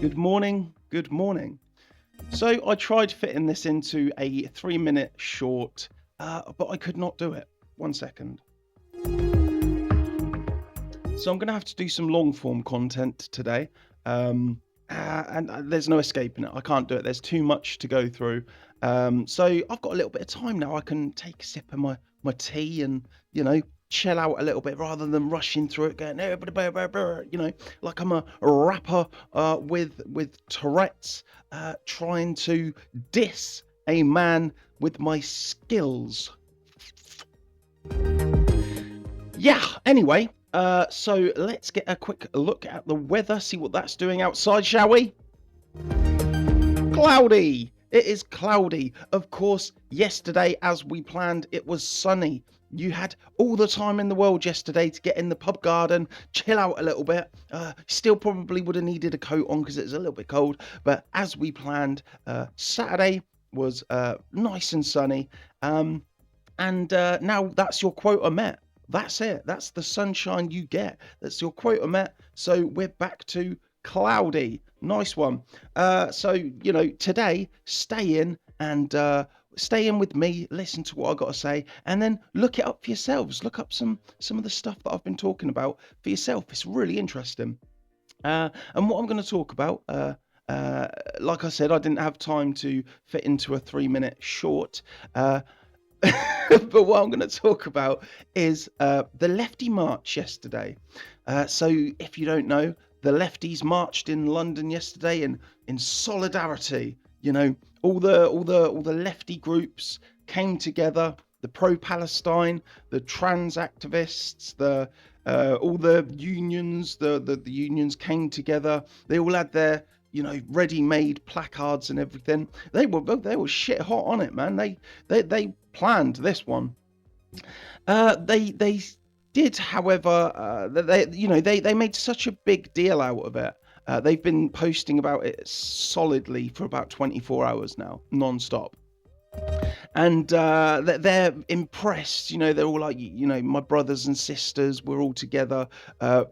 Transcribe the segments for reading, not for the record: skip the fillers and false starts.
Good morning. Good morning. So I tried fitting this into a 3 minute short, but I could not do it. 1 second. So I'm going to have to do some long form content today. And there's no escaping it. I can't do it. There's too much to go through. So I've got a little bit of time now. I can take a sip of my tea and, you know, chill out a little bit rather than rushing through it, going, "Eh, blah, blah, blah, blah," you know, like I'm a rapper with Tourette's, trying to diss a man with my skills. Yeah, anyway, so let's get a quick look at the weather, see what that's doing outside, shall we? Cloudy! It is cloudy. Of course, yesterday, as we planned, it was sunny. You had all the time in the world yesterday to get in the pub garden, chill out a little bit. Still probably would have needed a coat on because it was a little bit cold. But as we planned, Saturday was nice and sunny. And now that's your quota met. That's it. That's the sunshine you get. That's your quota met. So we're back to cloudy. Nice one. So, you know, today, stay in and stay in with me, listen to what I got to say, and then look it up for yourselves. Look up some of the stuff that I've been talking about for yourself. It's really interesting. And what I'm going to talk about, uh, like I said, I didn't have time to fit into a 3 minute short. But what I'm going to talk about is the Lefty March yesterday. So, if you don't know, the lefties marched in London yesterday in solidarity. You know, all the lefty groups came together. The pro-Palestine, the trans activists, the all the unions, the unions came together. They all had their, you know, ready-made placards and everything. They were shit hot on it, man. They planned this one. They did, however, they made such a big deal out of it. They've been posting about it solidly for about 24 hours now, non-stop. And they're impressed. You know, they're all like, you know, my brothers and sisters, we're all together.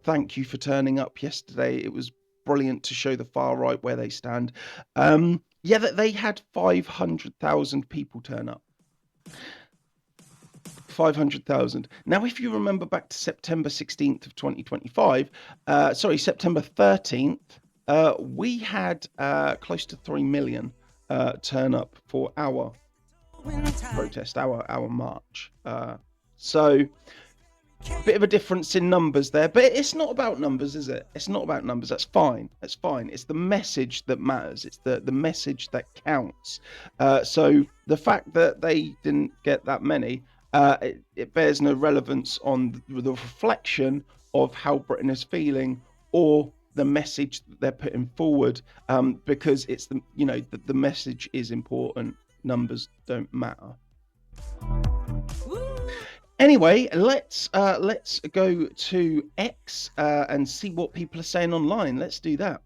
Thank you for turning up yesterday. It was brilliant to show the far right where they stand. Yeah, that they had 500,000 people turn up. 500,000. Now, if you remember back to September 16th of 2025, September 13th, we had close to 3 million turn up for our protest, our march. So, a bit of a difference in numbers there, but it's not about numbers, is it? It's not about numbers. That's fine. That's fine. It's the message that matters. It's the message that counts. So the fact that they didn't get that many, it bears no relevance on the reflection of how Britain is feeling or the message that they're putting forward, because it's the message is important. Numbers don't matter. Anyway, let's go to X and see what people are saying online. Let's do that.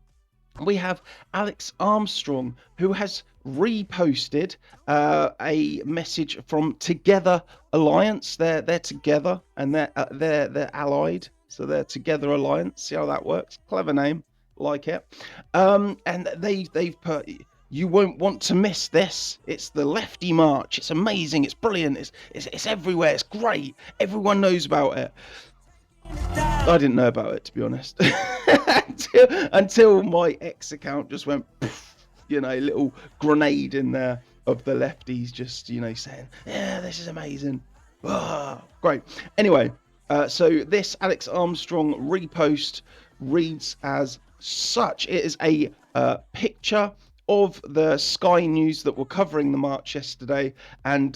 We have Alex Armstrong, who has reposted a message from Together Alliance. They're together and they're allied, so they're Together Alliance. See how that works? Clever name, like it. And they've put, "You won't want to miss this. It's the Lefty March. It's amazing. It's brilliant. It's everywhere. It's great. Everyone knows about it." I didn't know about it, to be honest, until my X account just went, you know, a little grenade in there of the lefties just, you know, saying, "Yeah, this is amazing." Great. Anyway, so this Alex Armstrong repost reads as such. It is a picture of the Sky News that were covering the march yesterday, and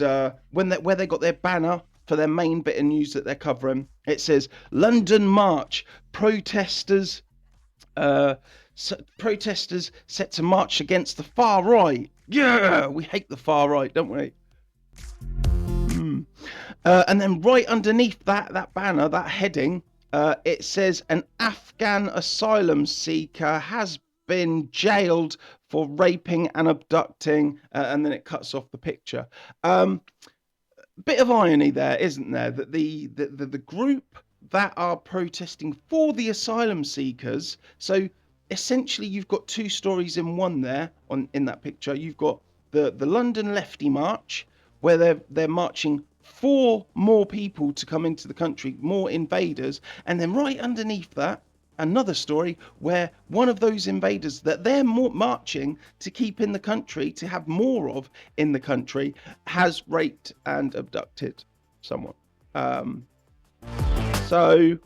where they got their banner for their main bit of news that they're covering, it says London March, protesters set to march against the far right. Yeah, we hate the far right, don't we? And then right underneath that banner, that heading, it says an Afghan asylum seeker has been jailed for raping and abducting, and then it cuts off the picture. Bit of irony there, isn't there? That the group that are protesting for the asylum seekers, so essentially you've got two stories in one there in that picture. You've got the London Lefty March, where they're marching for more people to come into the country, more invaders, and then right underneath that, another story where one of those invaders that they're marching to keep in the country, to have more of in the country, has raped and abducted someone. So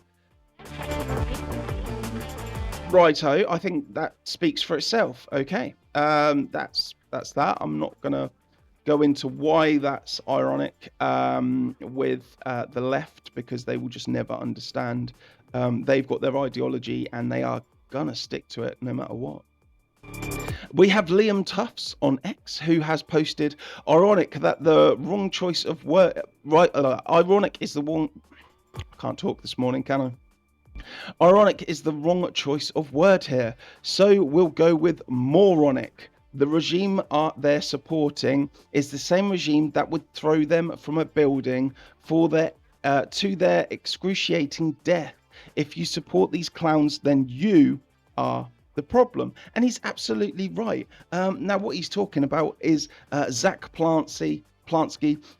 righto, I think that speaks for itself. Okay, that's that. I'm not gonna go into why that's ironic with the left, because they will just never understand. They've got their ideology and they are gonna stick to it no matter what. We have Liam Tufts on X, who has posted, ironic that the wrong choice of word, right, ironic is the wrong, I can't talk this morning, can I? Ironic is the wrong choice of word here, so we'll go with moronic. The regime they're supporting is the same regime that would throw them from a building for their to their excruciating death. If you support these clowns, then you are the problem. And he's absolutely right. Now, what he's talking about is Zach Plansky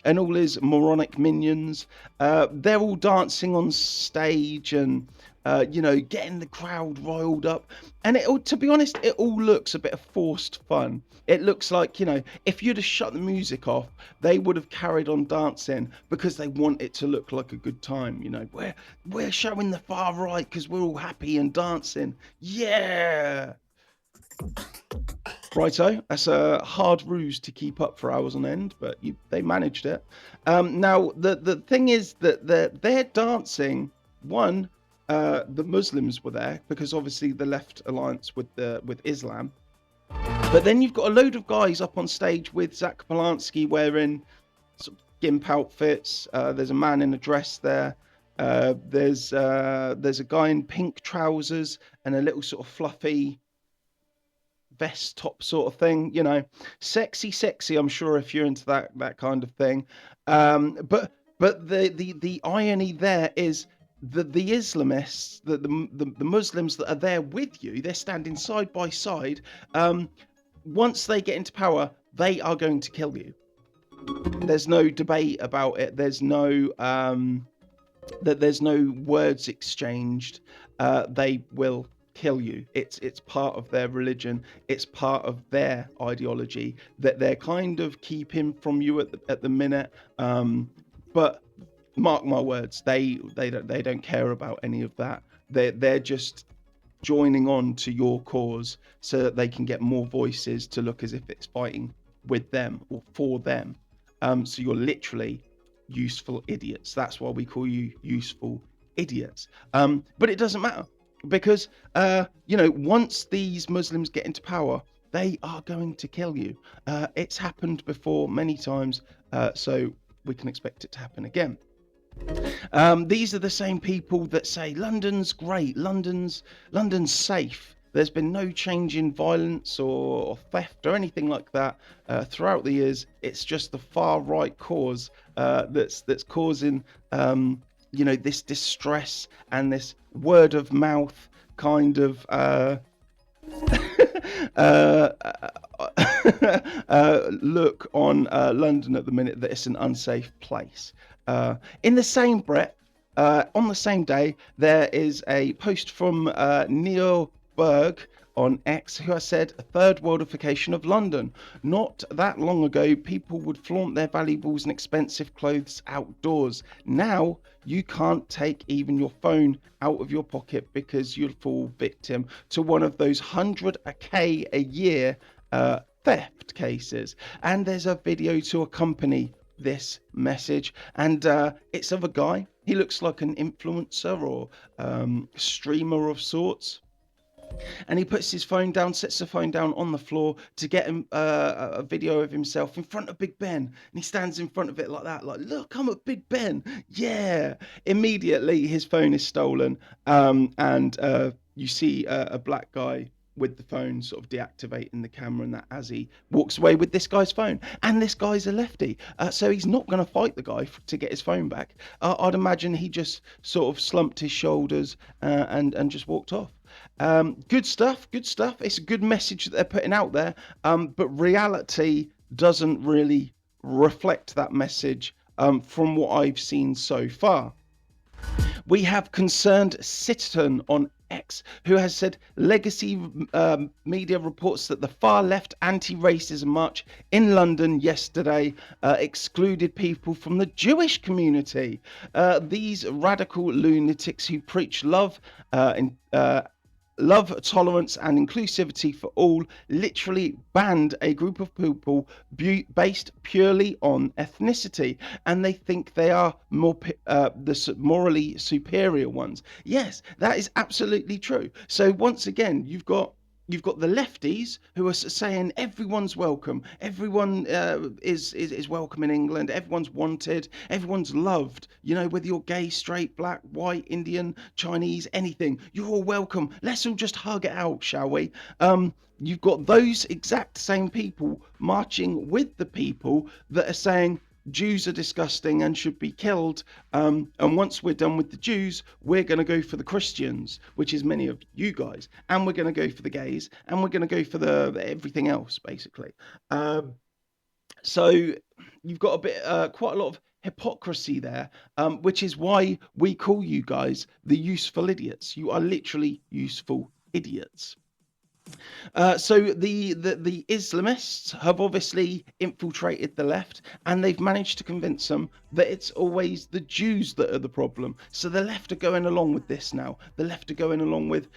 and all his moronic minions. They're all dancing on stage and getting the crowd riled up, and to be honest, it all looks a bit of forced fun. It looks like, if you'd have shut the music off, they would have carried on dancing because they want it to look like a good time. We're showing the far right because we're all happy and dancing. Yeah. Righto, that's a hard ruse to keep up for hours on end, but they managed it. Now, the thing is that they're dancing. The Muslims were there because obviously the left alliance with Islam. But then you've got a load of guys up on stage with Zach Polanski wearing sort of gimp outfits. There's a man in a dress there. There's a guy in pink trousers and a little sort of fluffy vest top sort of thing, sexy. I'm sure if you're into that kind of thing. But the irony there is the Islamists, the Muslims that are there with you, they're standing side by side. Once they get into power, they are going to kill you. There's no debate about it. There's no there's no words exchanged. They will kill you. It's part of their religion. It's part of their ideology that they're kind of keeping from you at the minute. But mark my words, they don't care about any of that. They're just joining on to your cause so that they can get more voices to look as if it's fighting with them or for them. So you're literally useful idiots. That's why we call you useful idiots. But it doesn't matter, because once these Muslims get into power, they are going to kill you. It's happened before many times, so we can expect it to happen again. These are the same people that say London's great, London's safe. There's been no change in violence or theft or anything like that throughout the years. It's just the far right cause that's causing this distress and this word of mouth kind of look on London at the minute, that it's an unsafe place. In the same breath, on the same day, there is a post from Neil Berg on X, who has said, a third worldification of London. Not that long ago, people would flaunt their valuables and expensive clothes outdoors. Now, you can't take even your phone out of your pocket because you'll fall victim to one of those 100K a year theft cases. And there's a video to accompany this message, and it's of a guy. He looks like an influencer or streamer of sorts. And he puts his phone down, sets the phone down on the floor to get him a video of himself in front of Big Ben. And he stands in front of it like that, like, look, I'm at Big Ben. Yeah. Immediately, his phone is stolen. And you see a black guy with the phone sort of deactivating the camera and that as he walks away with this guy's phone. And this guy's a lefty. So he's not going to fight the guy to get his phone back. I'd imagine he just sort of slumped his shoulders and just walked off. Good stuff. Good stuff. It's a good message that they're putting out there. But reality doesn't really reflect that message from what I've seen so far. We have Concerned Citizen on X, who has said legacy media reports that the far left anti-racism march in London yesterday excluded people from the Jewish community. These radical lunatics who preach love, tolerance, and inclusivity for all literally banned a group of people based purely on ethnicity, and they think they are the morally superior ones. Yes, that is absolutely true. So once again, you've got the lefties who are saying everyone's welcome, everyone is welcome in England, everyone's wanted, everyone's loved, whether you're gay, straight, black, white, Indian, Chinese, anything, you're all welcome. Let's all just hug it out, shall we? You've got those exact same people marching with the people that are saying Jews are disgusting and should be killed. And once we're done with the Jews, we're going to go for the Christians, which is many of you guys, and we're going to go for the gays, and we're going to go for the everything else, basically. So you've got quite a lot of hypocrisy there, which is why we call you guys the useful idiots. You are literally useful idiots. So the Islamists have obviously infiltrated the left, and they've managed to convince them that it's always the Jews that are the problem. So the left are going along with this now. The left are going along with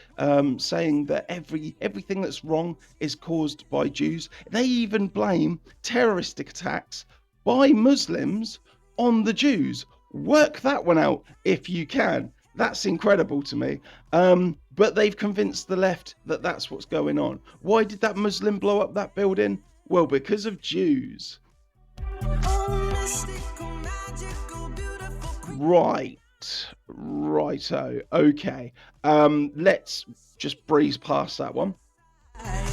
saying that everything that's wrong is caused by Jews. They even blame terroristic attacks by Muslims on the Jews. Work that one out if you can. That's incredible to me. But they've convinced the left that that's what's going on. Why did that Muslim blow up that building? Well, because of Jews. Righto. Okay. Let's just breeze past that one.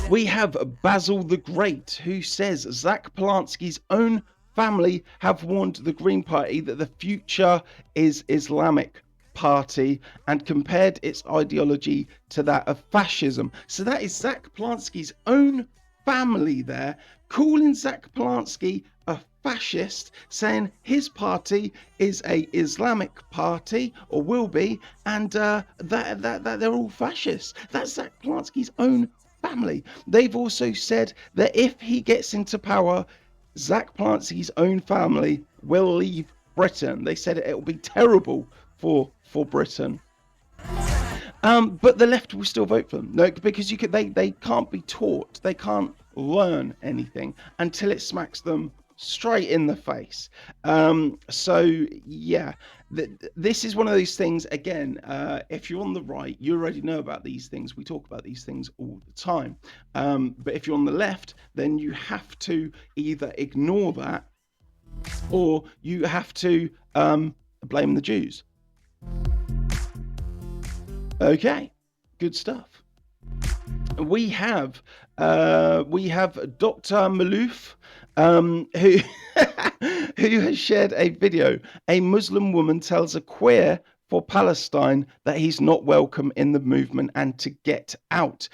We have Basil the Great, who says Zach Polanski's own family have warned the Green Party that the future is Islamic Party and compared its ideology to that of fascism. So that is Zach Polanski's own family there calling Zach Polanski a fascist, saying his party is a Islamic party or will be, and that they're all fascists. That's Zach Polanski's own family. They've also said that if he gets into power, Zach Polanski's own family will leave Britain. They said it will be terrible for Britain. But the left will still vote for them. No, because they can't be taught. They can't learn anything until it smacks them straight in the face. So yeah, this is one of those things. Again, if you're on the right, you already know about these things. We talk about these things all the time. But if you're on the left, then you have to either ignore that, or you have to blame the Jews. Okay, good stuff. We have Dr. Malouf, who has shared a video. A Muslim woman tells a queer for Palestine that he's not welcome in the movement and to get out.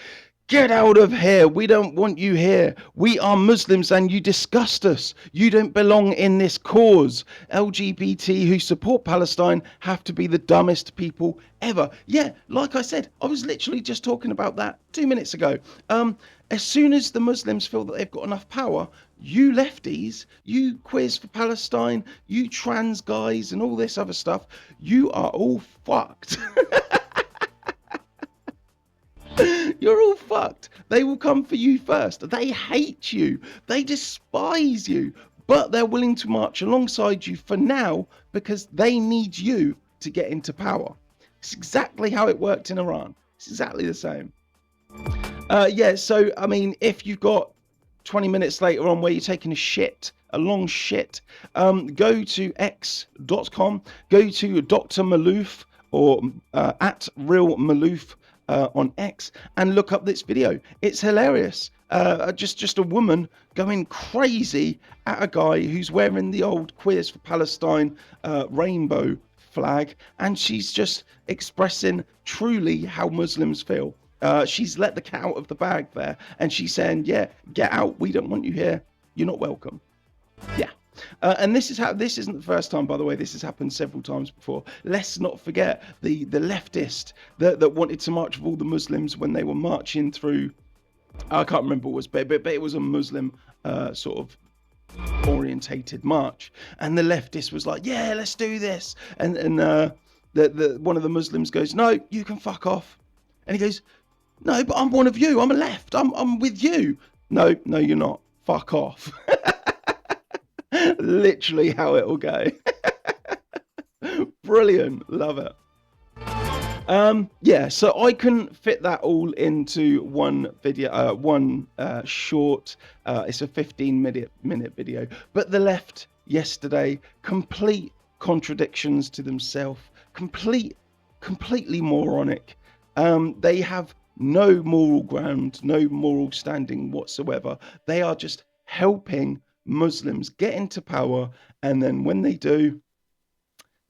Get out of here. We don't want you here. We are Muslims and you disgust us. You don't belong in this cause. LGBT who support Palestine have to be the dumbest people ever. Yeah, like I said, I was literally just talking about that 2 minutes ago. As soon as the Muslims feel that they've got enough power, you lefties, you queers for Palestine, you trans guys and all this other stuff, you are all fucked. You're all fucked. They will come for you first. They hate you. They despise you. But they're willing to march alongside you for now because they need you to get into power. It's exactly how it worked in Iran. It's exactly the same. Yeah, so, I mean, if you've got 20 minutes later on where you're taking a long shit, go to x.com, go to Dr. Malouf or at Real Malouf on X and look up this video. It's hilarious. Just a woman going crazy at a guy who's wearing the old Queers for Palestine rainbow flag, and she's just expressing truly how Muslims feel. She's let the cat out of the bag there, and she's saying, yeah, get out, we don't want you here, you're not welcome. Yeah. And this isn't the first time, by the way. This has happened several times before. Let's not forget the leftist that wanted to march with all the Muslims when they were marching through, I can't remember what it was, but it was a Muslim sort of orientated march, and the leftist was like, yeah, let's do this, and the one of the Muslims goes, no, you can fuck off, and he goes, no, but I'm one of you, I'm a left, I'm with you. No, you're not, fuck off. Literally how it will go. Brilliant, love it. Yeah, so I couldn't fit that all into one video, one short, it's a 15-minute video, but the left yesterday, complete contradictions to themselves, completely moronic. They have no moral ground, no moral standing whatsoever. They are just helping Muslims get into power, and then when they do,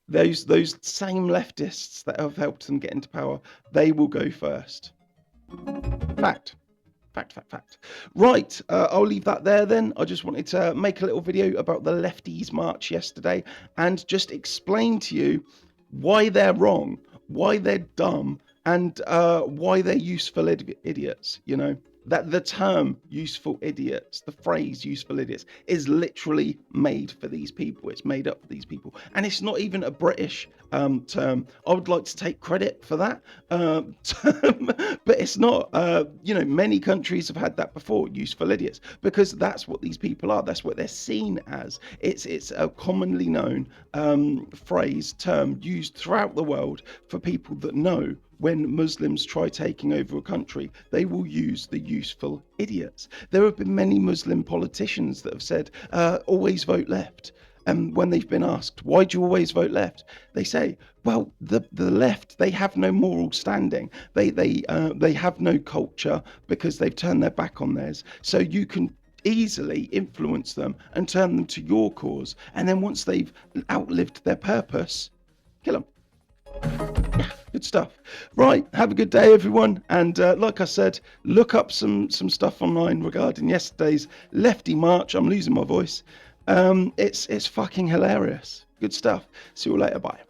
those same leftists that have helped them get into power, they will go first. Fact. Right, I'll leave that there then. I just wanted to make a little video about the lefties march yesterday and just explain to you why they're wrong, why they're dumb, and why they're useful idiots, you know. That the term useful idiots, the phrase useful idiots, is literally made for these people. It's made up for these people. And it's not even a British term. I would like to take credit for that term, but it's not. You know, many countries have had that before, useful idiots, because that's what these people are. That's what they're seen as. It's a commonly known phrase, term used throughout the world for people that know when Muslims try taking over a country, they will use the useful idiots. There have been many Muslim politicians that have said, always vote left. And when they've been asked, why do you always vote left? They say, well, the left, they have no moral standing. They have no culture because they've turned their back on theirs. So you can easily influence them and turn them to your cause. And then once they've outlived their purpose, kill them. Yeah, good stuff. Right, have a good day, everyone. And like I said, look up some stuff online regarding yesterday's lefty march. I'm losing my voice. It's fucking hilarious. Good stuff. See you later. Bye.